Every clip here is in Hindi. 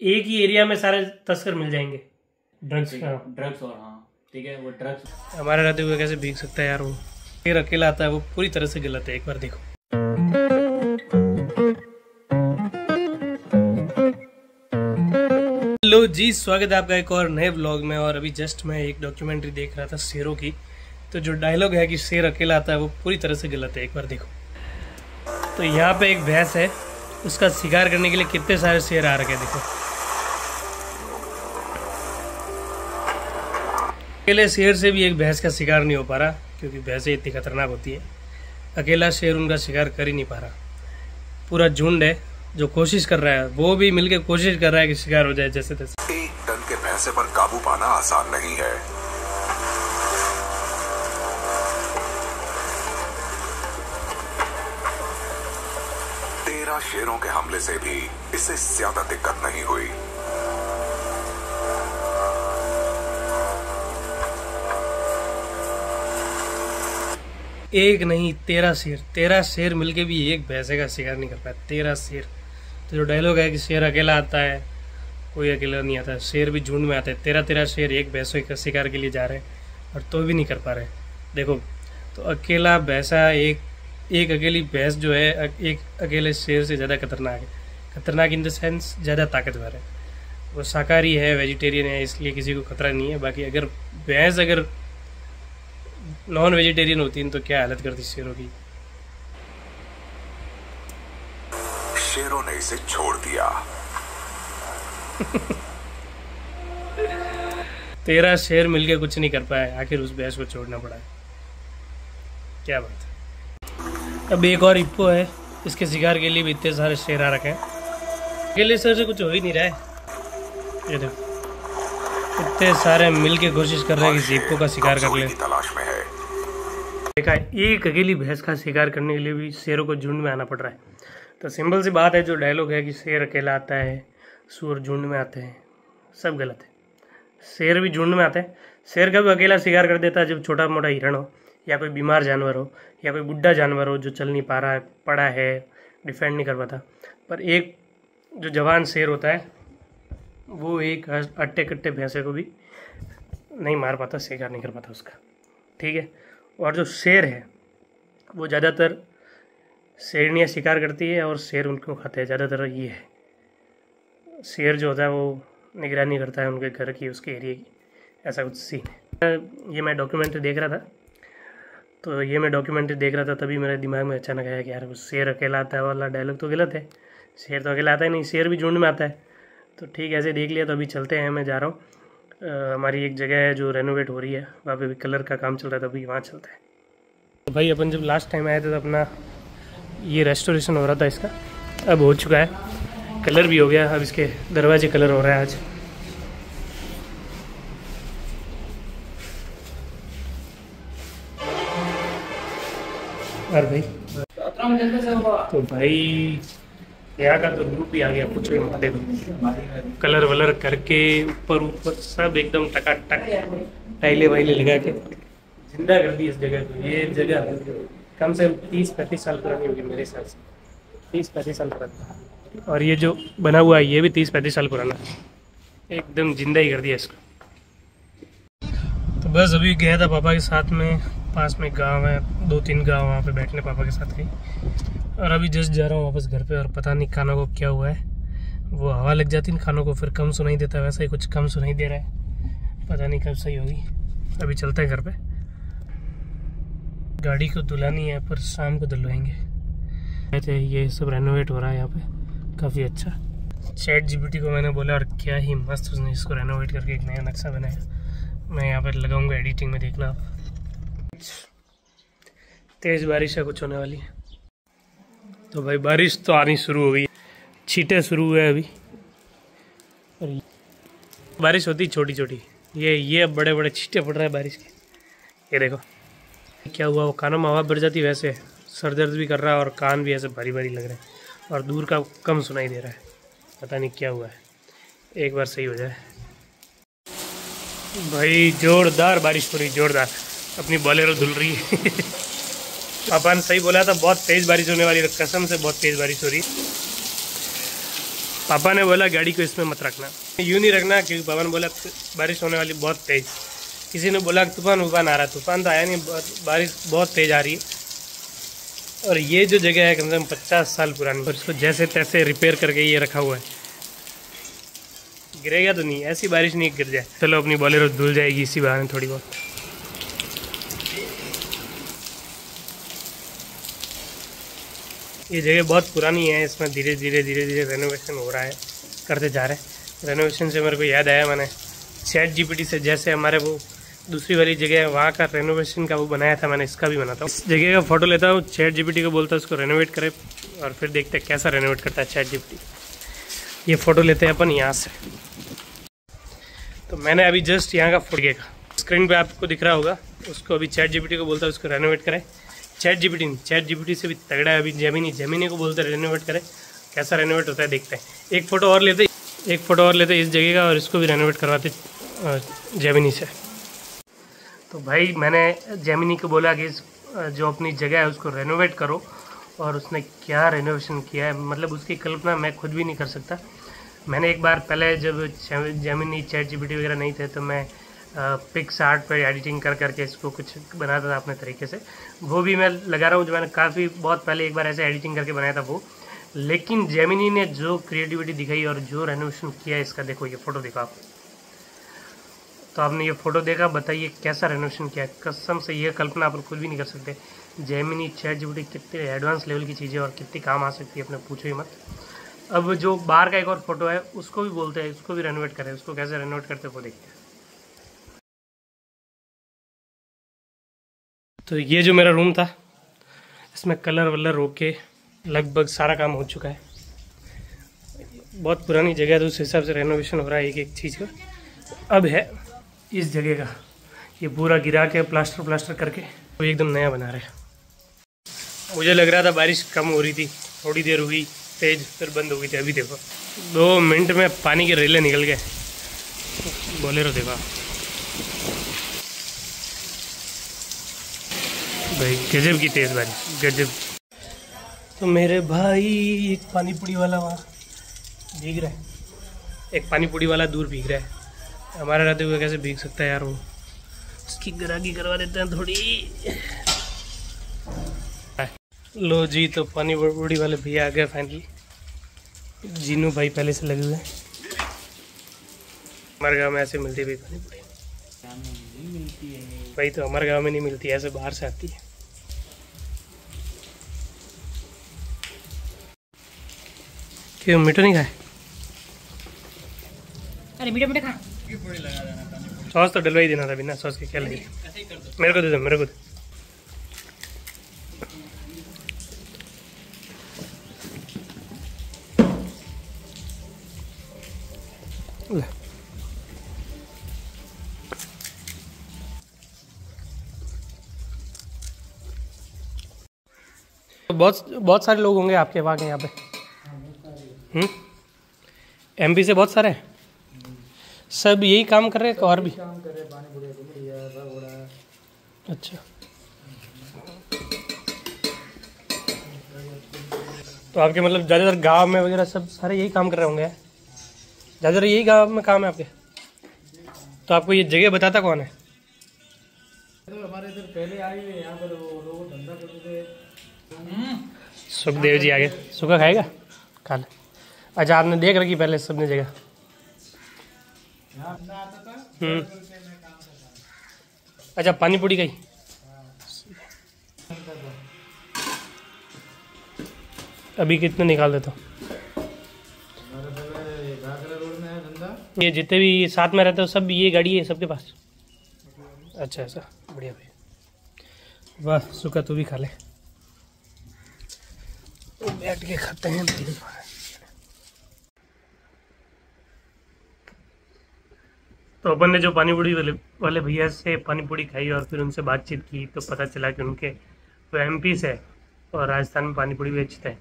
एक ही एरिया में सारे तस्कर मिल जाएंगे ड्रग्स का। ड्रग्स और हाँ ठीक है, वो ड्रग्स हमारे रहते हुए कैसे भीग सकता है यार वो। फिर अकेला आता है वो पूरी तरह से गलत है, एक बार देखो। हेलो जी, स्वागत है आपका एक और नए व्लॉग में। और अभी जस्ट मैं एक डॉक्यूमेंट्री देख रहा था शेरों की। तो जो डायलॉग है कि शेर अकेला आता है वो पूरी तरह से गलत है, एक बार देखो। तो यहाँ पे एक भैंस है, उसका शिकार करने के लिए कितने सारे शेर आ रखे हैं, देखो। अकेले शेर से भी एक भैंस का शिकार नहीं हो पा रहा, क्योंकि भैंसें इतनी खतरनाक होती है। अकेला शेर उनका शिकार कर ही नहीं पा रहा। पूरा झुंड है जो कोशिश कर रहा है, वो भी मिलके कोशिश कर रहा है कि शिकार हो जाए जैसे तैसे। एक टन के भैंसे पर काबू पाना आसान नहीं है। तेरह शेरों के हमले से भी इससे ज्यादा दिक्कत नहीं हुई। एक नहीं 13 शेर मिलके भी एक भैंसे का शिकार नहीं कर पाया। 13 शेर। तो जो डायलॉग है कि शेर अकेला आता है, कोई अकेला नहीं आता, शेर भी झुंड में आते हैं। 13 शेर एक भैंसों के शिकार के लिए जा रहे हैं और तो भी नहीं कर पा रहे। देखो, तो अकेला भैंसा एक अकेली भैंस जो है एक अकेले शेर से ज़्यादा खतरनाक है। खतरनाक इन द सेंस ज़्यादा ताकतवर है। वो शाकाहारी है, वेजिटेरियन है, इसलिए किसी को खतरा नहीं है। बाकी अगर भैंस अगर नॉन वेजिटेरियन होती है तो क्या हालत करती शेरों की। शेरों ने इसे छोड़ दिया। 13 शेर मिलके कुछ नहीं कर पाए, आखिर उस भैंस को छोड़ना पड़ा। क्या बात है। अब एक और हिप्पो है, इसके शिकार के लिए भी इतने सारे शेर आ रखे हैं। अकेले शेर से कुछ हो ही नहीं रहा है। ये देखो, इतने सारे मिलके कोशिश कर रहे हैं कि हिप्पो का शिकार कर ले। तलाश में है। देखा, एक अकेली भैंस का शिकार करने के लिए भी शेरों को झुंड में आना पड़ रहा है। तो सिंपल सी बात है, जो डायलॉग है कि शेर अकेला आता है, सूअर झुंड में आते हैं, सब गलत है। शेर भी झुंड में आते हैं। शेर कभी अकेला शिकार कर देता है जब छोटा मोटा हिरण हो, या कोई बीमार जानवर हो, या कोई बुढ़ा जानवर हो जो चल नहीं पा रहा है, पड़ा है, डिफेंड नहीं कर पाता। पर एक जो जवान शेर होता है वो एक अट्टे कट्टे भैंसे को भी नहीं मार पाता, शिकार नहीं कर पाता उसका। ठीक है। और जो शेर है वो ज़्यादातर शेरनियाँ शिकार करती है और शेर उनको खाते हैं ज़्यादातर। ये है, शेर जो होता है वो निगरानी करता है उनके घर की, उसके एरिया की, ऐसा कुछ सीन है। ये मैं डॉक्यूमेंट्री देख रहा था, तभी मेरे दिमाग में अचानक आया कि यार वो शेर अकेला आता है वाला डायलॉग तो गलत है। शेर तो अकेला आता ही नहीं, शेर भी झुंड में आता है। तो ठीक है, ऐसे देख लिया। तो अभी चलते हैं, मैं जा रहा हूँ। हमारी एक जगह है जो रेनोवेट हो रही है, वहाँ पे भी कलर का काम चल रहा था, अभी वहाँ चलता है। तो भाई अपन जब लास्ट टाइम आए थे तो अपना ये रेस्टोरेशन हो रहा था इसका, अब हो चुका है, कलर भी हो गया। अब इसके दरवाजे कलर हो रहा है आज। और भाई तो भाई यहाँ का तो ग्रुप ही आ गया, कुछ भी मत देखो। कलर वलर करके ऊपर सब एकदम टकाटक टाइले वाइले लगा के जिंदा कर दी इस जगह को। ये जगह कम से कम 30-35 साल पुरानी होगी मेरे हिसाब से, 30-35 साल पुरानी। और ये जो बना हुआ है ये भी 30-35 साल पुराना, एकदम जिंदा ही कर दिया इसको। तो बस अभी गया था पापा के साथ में, पास में गांव है, 2-3 गांव, वहाँ पे बैठने पापा के साथ गई। और अभी जस्ट जा रहा हूँ वापस घर पे। और पता नहीं कानों को क्या हुआ है, वो हवा लग जाती है कानों को, फिर कम सुनाई देता है, वैसा ही कुछ कम सुनाई दे रहा है, पता नहीं कब सही होगी। अभी चलते हैं घर पे। गाड़ी को धुलानी है पर शाम को धुलवाएंगे। कहते ये सब रेनोवेट हो रहा है यहाँ पे, काफ़ी अच्छा। ChatGPT को मैंने बोला और क्या ही मस्त उसने इसको रेनोवेट करके एक नया नक्शा बनाया। मैं यहाँ पर लगाऊंगा एडिटिंग में, देखना आप। तेज़ बारिश है कुछ होने वाली है। तो भाई बारिश तो आनी शुरू हो गई, छींटे शुरू हुए अभी। और बारिश होती छोटी छोटी, ये अब बड़े बड़े छींटे पड़ रहे हैं बारिश के। ये देखो क्या हुआ, वो कानों में हवा भर जाती वैसे सर दर्द भी कर रहा है और कान भी ऐसे भारी भारी लग रहे हैं और दूर का कम सुनाई दे रहा है। पता नहीं क्या हुआ है, एक बार सही हो जाए। भाई जोरदार बारिश हो रही, जोरदार। अपनी बोलेरो धुल रही है। पापा ने सही बोला था, बहुत तेज़ बारिश होने वाली है, कसम से बहुत तेज़ बारिश हो रही है। पापा ने बोला गाड़ी को इसमें मत रखना, यूँ नहीं रखना, क्योंकि पापा ने बोला बारिश होने वाली बहुत तेज़। किसी ने बोला तूफान आ रहा है, तूफान तो आया नहीं, बारिश बहुत तेज़ आ रही है। और ये जो जगह है कम से कम 50 साल पुरानी, और इसको जैसे तैसे रिपेयर करके ये रखा हुआ है। गिरेगा तो नहीं, ऐसी बारिश नहीं गिर जाए। चलो अपनी बोलेरो धुल जाएगी इसी बहाने थोड़ी बहुत। ये जगह बहुत पुरानी है, इसमें धीरे धीरे रेनोवेशन हो रहा है, करते जा रहे हैं। रेनोवेशन से मेरे को याद आया, मैंने ChatGPT से जैसे हमारे वो दूसरी वाली जगह है वहाँ का रेनोवेशन का वो बनाया था, मैंने इसका भी बनाता हूँ। इस जगह का फोटो लेता हूँ, ChatGPT को बोलता है उसको रेनोवेट करे, और फिर देखते हैं कैसा रेनोवेट करता है ChatGPT। ये फ़ोटो लेते हैं अपन यहाँ से। तो मैंने अभी जस्ट यहाँ का फोटो का स्क्रीन पे आपको दिख रहा होगा, उसको अभी ChatGPT को बोलता है उसको रेनोवेट करे। ChatGPT से भी तगड़ा है अभी जेमिनी को बोलते हैं रेनोवेट करे। कैसा रेनोवेट होता है देखते हैं। एक फ़ोटो और लेते इस जगह का, और इसको भी रेनोवेट करवाते जेमिनी से। तो भाई मैंने जेमिनी को बोला कि जो अपनी जगह है उसको रेनोवेट करो, और उसने क्या रेनोवेशन किया है, मतलब उसकी कल्पना मैं खुद भी नहीं कर सकता। मैंने एक बार पहले जब जेमिनी ChatGPT वगैरह नहीं थे तो मैं पिक्सआर्ट पे एडिटिंग करके इसको कुछ बनाता था अपने तरीके से। वो भी मैं लगा रहा हूँ, जो मैंने बहुत पहले एक बार ऐसे एडिटिंग करके बनाया था वो। लेकिन जेमिनी ने जो क्रिएटिविटी दिखाई और जो रेनोवेशन किया इसका, देखो ये फ़ोटो देखो आप। तो आपने ये फ़ोटो देखा, बताइए कैसा रेनोवेशन किया है। कसम से ये कल्पना आप खुद भी नहीं कर सकते। जेमिनी ChatGPT कितने एडवांस लेवल की चीज़ें और कितनी काम आ सकती है, अपने पूछो ही मत। अब जो बाहर का एक और फोटो है उसको भी बोलते हैं उसको भी रेनोवेट करें, उसको कैसे रेनोवेट करते हैं वो देखते हैं। तो ये जो मेरा रूम था, इसमें कलर वलर होके लगभग सारा काम हो चुका है। बहुत पुरानी जगह है तो उस हिसाब से रेनोवेशन हो रहा है एक एक चीज़ का। अब है इस जगह का, ये पूरा गिरा के प्लास्टर करके वो एकदम नया बना रहे हैं। मुझे लग रहा था बारिश कम हो रही थी, थोड़ी देर हुई तेज, फिर बंद हो गई थी। अभी देखो 2 मिनट में पानी के रेले निकल गए। बोलेरो देखो भाई, गजब की तेज बारिश, गजब। तो मेरे भाई एक पानी पूरी वाला वहाँ भीग रहा है, एक पानी पूरी वाला दूर भीग रहा है। हमारा रहते हुए कैसे भीग सकता है यार वो। उसकी ग्राहकी करवा देते हैं थोड़ी। लो जी, तो पानी पूरी वाले भैया आ गए फाइनली। जीनू भाई पहले से लगे हुए हैं। हमारे गांव में ऐसे मिलती है भाई पानी पूरी, भाई तो हमारे गांव में नहीं मिलती, ऐसे बाहर से आती है। क्यों मीठा नहीं खाए? अरे मीठा मीठा खा। सॉस तो डलवा ही देना था, बिना सॉस के क्या लगे। मेरे को दे दो, मेरे को दे। बहुत सारे लोग होंगे आपके वहाँ के यहाँ पे। MP से बहुत सारे हैं, सब यही काम कर रहे हैं और भी काम कर रहे हैं, पानी पूरी अच्छा। तो आपके मतलब ज़्यादातर गांव में वगैरह सब सारे यही काम कर रहे होंगे, ज़्यादातर यही गांव में काम है आपके। तो आपको ये जगह बताता कौन है? तो हमारे इधर पहले आए हुए यहाँ पर वो लोग धंधा करते थे। सुखदेव जी आगे, सुखा खाएगा खा ले। अच्छा आपने देख रखी पहले सबने जगह? अच्छा पानी पूरी का ही। अभी कितने निकाल देता हूँ? ये जितने भी साथ में रहते हो सब ये गाड़ी है सबके पास? अच्छा ऐसा, बढ़िया भाई, वाह। सुखा तू भी खा ले, तो बैठ के खाते हैं। तो अपन ने जो पानी पूरी वाले भैया से पानी पूरी खाई और फिर उनसे बातचीत की तो पता चला कि उनके वो MP से और राजस्थान में पानी पूरी बेचते हैं।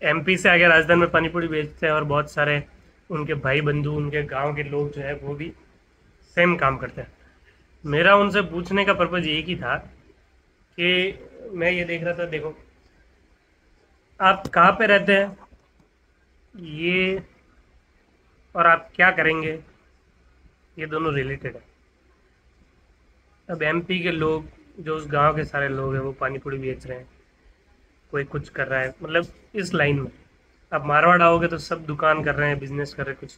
MP से आगे राजस्थान में पानी पूरी बेचते हैं, और बहुत सारे उनके भाई बंधु, उनके गांव के लोग जो है वो भी सेम काम करते हैं। मेरा उनसे पूछने का पर्पज़ यही की था कि मैं ये देख रहा था, देखो आप कहाँ पे रहते हैं, ये और आप क्या करेंगे, ये दोनों रिलेटेड है। अब एमपी के लोग, जो उस गांव के सारे लोग हैं, वो पानी पूरी बेच रहे हैं, कोई कुछ कर रहा है, मतलब इस लाइन में। आप मारवाड़ आओगे तो सब दुकान कर रहे हैं, बिजनेस कर रहे हैं, कुछ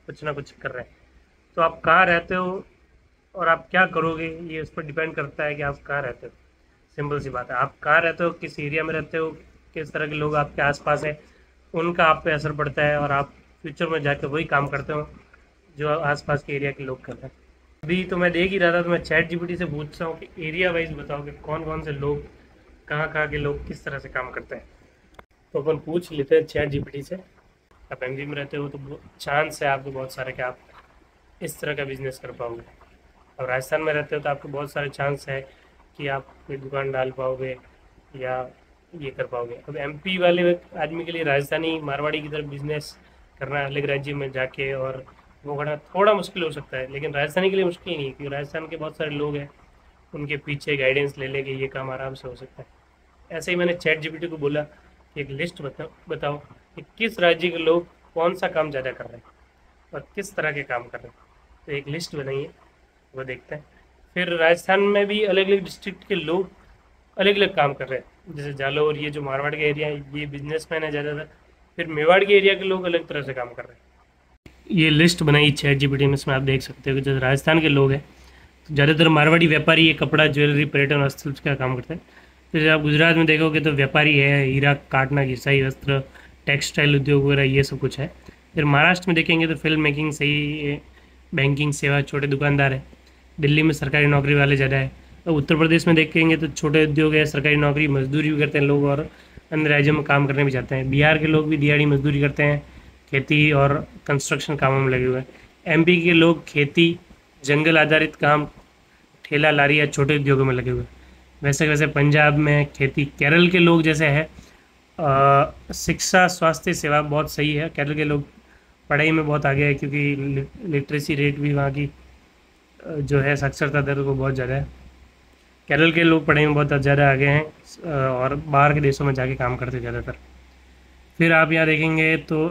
कुछ ना कुछ कर रहे हैं। तो आप कहाँ रहते हो और आप क्या करोगे, ये उस पर डिपेंड करता है कि आप कहाँ रहते हो। सिंपल सी बात है, आप कहाँ रहते हो, किस एरिया में रहते हो, किस तरह के लोग आपके आसपास हैं, उनका आप पे असर पड़ता है, और आप फ्यूचर में जाकर वही काम करते हो जो आसपास के एरिया के लोग कर रहे हैं। अभी तो मैं देख ही रहा था, तो मैं चैट जीपीटी से पूछ रहा हूँ कि एरिया वाइज बताओ कि कौन कौन से लोग, कहाँ कहाँ के लोग किस तरह से काम करते हैं। तो अपन पूछ लेते हैं चैट जीपीटी से। आप एमपी में रहते हो तो चांस है आपको बहुत सारे कि आप इस तरह का बिजनेस कर पाओगे। और राजस्थान में रहते हो तो आपको बहुत सारे चांस है कि आप कोई दुकान डाल पाओगे या ये कर पाओगे। अब एमपी वाले आदमी के लिए राजस्थानी मारवाड़ी की तरफ बिजनेस करना अलग राज्य में जाके और वो करना थोड़ा मुश्किल हो सकता है, लेकिन राजस्थानी के लिए मुश्किल नहीं है, क्योंकि राजस्थान के बहुत सारे लोग हैं, उनके पीछे गाइडेंस ले लेके ये काम आराम से हो सकता है। ऐसे ही मैंने चैट जीपीटी को बोला कि एक लिस्ट बताओ कि किस राज्य के लोग कौन सा काम ज़्यादा कर रहे हैं और किस तरह के काम कर रहे हैं। तो एक लिस्ट बनाइए, वो देखते हैं। फिर राजस्थान में भी अलग अलग डिस्ट्रिक्ट के लोग अलग अलग काम कर रहे हैं, जैसे जालौर, ये जो मारवाड़ का एरिया है, ये बिजनेसमैन है ज़्यादातर। फिर मेवाड़ के एरिया के लोग अलग तरह से काम कर रहे हैं। ये लिस्ट बनाई चैट जीपीटी में, इसमें आप देख सकते हो कि जैसे राजस्थान के लोग हैं तो ज़्यादातर मारवाड़ी व्यापारी, ये कपड़ा, ज्वेलरी, पर्यटन, हस्तशिल्प का काम करते हैं। फिर आप गुजरात में देखोगे तो व्यापारी है, हीरा काटना, घिसाई, वस्त्र, टेक्सटाइल उद्योग वगैरह, ये सब कुछ है। फिर महाराष्ट्र में देखेंगे तो फिल्म मेकिंग, सही, बैंकिंग सेवा, छोटे दुकानदार है। दिल्ली में सरकारी नौकरी वाले ज़्यादा है। और उत्तर प्रदेश में देखेंगे तो छोटे उद्योग है, सरकारी नौकरी, मजदूरी भी करते हैं लोग, और अन्य राज्यों में काम करने भी जाते हैं। बिहार के लोग भी दिहाड़ी मजदूरी करते हैं, खेती और कंस्ट्रक्शन कामों में लगे हुए हैं। एमपी के लोग खेती, जंगल आधारित काम, ठेला लारी या छोटे उद्योगों में लगे हुए हैं। वैसे पंजाब में खेती। केरल के लोग जैसे है शिक्षा, स्वास्थ्य सेवा बहुत सही है। केरल के लोग पढ़ाई में बहुत आगे है, क्योंकि लिटरेसी रेट भी वहाँ की जो है, साक्षरता दर वो बहुत ज़्यादा है। केरल के लोग पढ़ाई में बहुत ज़्यादा आगे हैं और बाहर के देशों में जाके काम करते ज़्यादातर। फिर आप यहाँ देखेंगे तो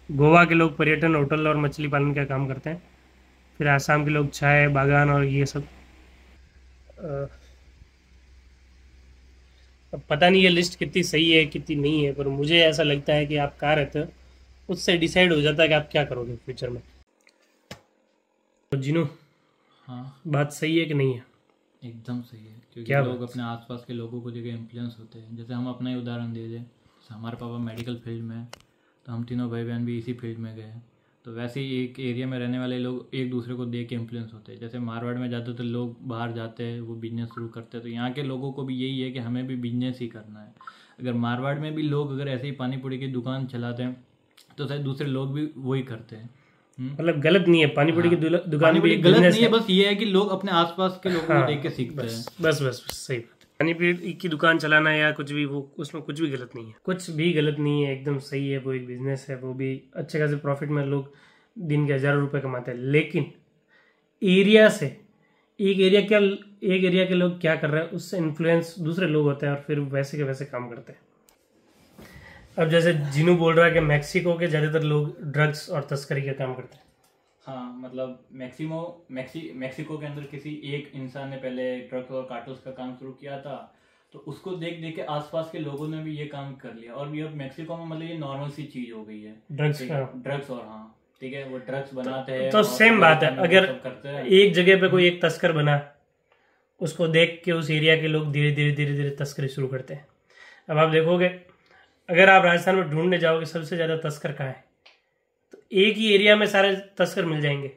गोवा के लोग पर्यटन, होटल और मछली पालन का काम करते हैं। फिर आसाम के लोग चाय बागान और ये सब। अब पता नहीं ये लिस्ट कितनी सही है कितनी नहीं है, पर मुझे ऐसा लगता है कि आप कहाँ रहते हो उससे डिसाइड हो जाता है कि आप क्या करोगे फ्यूचर में। तो जिनू, हाँ, बात सही है कि नहीं है? एकदम सही है, क्योंकि क्या लोग बात? अपने आसपास के लोगों को देखे इन्फ्लुएंस होते हैं। जैसे हम अपना ही उदाहरण दे दें, जैसे हमारे पापा मेडिकल फील्ड में है, तो हम तीनों भाई बहन भी इसी फील्ड में गए। तो वैसे ही एक एरिया में रहने वाले लोग एक दूसरे को देख के इन्फ्लुएंस होते हैं। जैसे मारवाड़ में ज़्यादातर लोग बाहर जाते हैं, वो बिजनेस शुरू करते हैं, तो यहाँ के लोगों को भी यही है कि हमें भी बिजनेस ही करना है। अगर मारवाड़ में भी लोग अगर ऐसे ही पानी पूरी की दुकान चलाते हैं तो शायद दूसरे लोग भी वही करते हैं। मतलब गलत नहीं है, पानी पूरी की दुकान भी एक गलत business नहीं है, बस ये है कि लोग अपने आसपास के लोगों को देख के सीखते हैं। बस सही बात। पानी पूरी की दुकान चलाना या कुछ भी, वो उसमें कुछ भी गलत नहीं है, कुछ भी गलत नहीं है, एकदम सही है। वो एक बिजनेस है, वो भी अच्छे खासे प्रॉफिट में लोग दिन के हज़ारों रुपए कमाते हैं। लेकिन एरिया से, एक एरिया के लोग क्या कर रहे हैं उससे इन्फ्लुएंस दूसरे लोग होते हैं और फिर वैसे के वैसे काम करते हैं। अब जैसे जिनू बोल रहा है कि मैक्सिको के ज़्यादातर लोग ड्रग्स और तस्करी का काम करते हैं। हाँ, मतलब मैक्सिको के अंदर किसी एक इंसान ने पहले ड्रग्स और कार्टून्स का काम शुरू किया था, तो उसको देख देख के आसपास के लोगों ने भी ये काम कर लिया, और ये अब मैक्सिको में मतलब ये नॉर्मल सी चीज हो गई है, ड्रग्स। और हाँ ठीक है, वो ड्रग्स बनाते हैं। तो सेम बात है, अगर करते हैं एक जगह पे कोई एक तस्कर बना, उसको देख के उस एरिया के लोग धीरे धीरे तस्करी शुरू करते हैं। अब आप देखोगे, अगर आप राजस्थान में ढूंढने जाओगे सबसे ज़्यादा तस्कर कहाँ है, तो एक ही एरिया में सारे तस्कर मिल जाएंगे,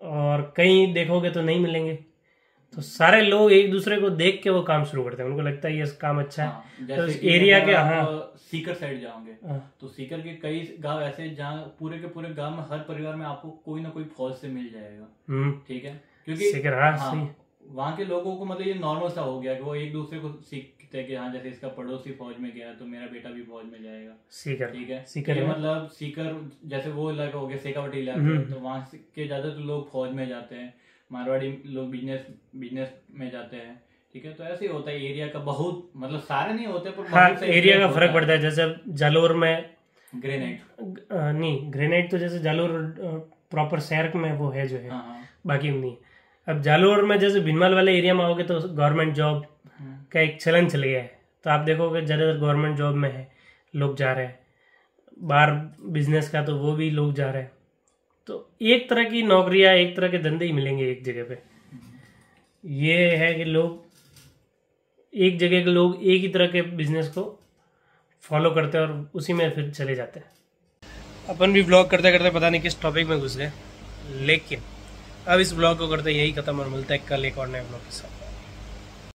और कहीं देखोगे तो नहीं मिलेंगे। तो सारे लोग एक दूसरे को देख के वो काम शुरू करते हैं, उनको लगता है ये काम अच्छा है। हाँ, तो जैसे एरिया के सीकर साइड जाओगे, तो सीकर के कई गांव ऐसे जहाँ पूरे के पूरे गांव में हर परिवार में आपको कोई ना कोई फौज से मिल जाएगा। ठीक है, क्योंकि वहाँ के लोगों को मतलब ये नॉर्मल सा हो गया कि वो एक दूसरे को सीखते हैं कि हाँ जैसे इसका पड़ोसी फौज में गया तो मेरा बेटा भी फौज में जाएगा। सीकर, ठीक है, सीकर मतलब सीकर जैसे वो इलाका हो गया शेखावटी इलाका, तो वहाँ के ज्यादातर लोग फौज में जाते हैं, मारवाड़ी लोग बिजनेस में जाते हैं। ठीक है, तो ऐसे ही होता है एरिया का, बहुत मतलब सारे नहीं होते पर हाँ, एरिया का फर्क पड़ता है। जैसे जालोर में ग्रेनाइट नहीं, ग्रेनाइट तो जैसे जालोर प्रॉपर शहर में वो है जो है, बाकी नहीं है। अब जालोर में जैसे भिनमाल वाले एरिया में आओगे तो गवर्नमेंट जॉब का एक चलन चल गया है, तो आप देखोगे ज़्यादातर गवर्नमेंट जॉब में है लोग जा रहे हैं, बाहर बिजनेस का तो वो भी लोग जा रहे हैं। तो एक तरह की नौकरियां, एक तरह के धंधे ही मिलेंगे एक जगह पे। ये है कि लोग एक जगह के लोग एक ही तरह के बिजनेस को फॉलो करते हैं और उसी में फिर चले जाते हैं। अपन भी ब्लॉग करते करते पता नहीं किस टॉपिक में घुस गए, लेकिन अब इस ब्लॉग को करते यही खत्म और मिलता है कल एक और नए ब्लॉग के साथ।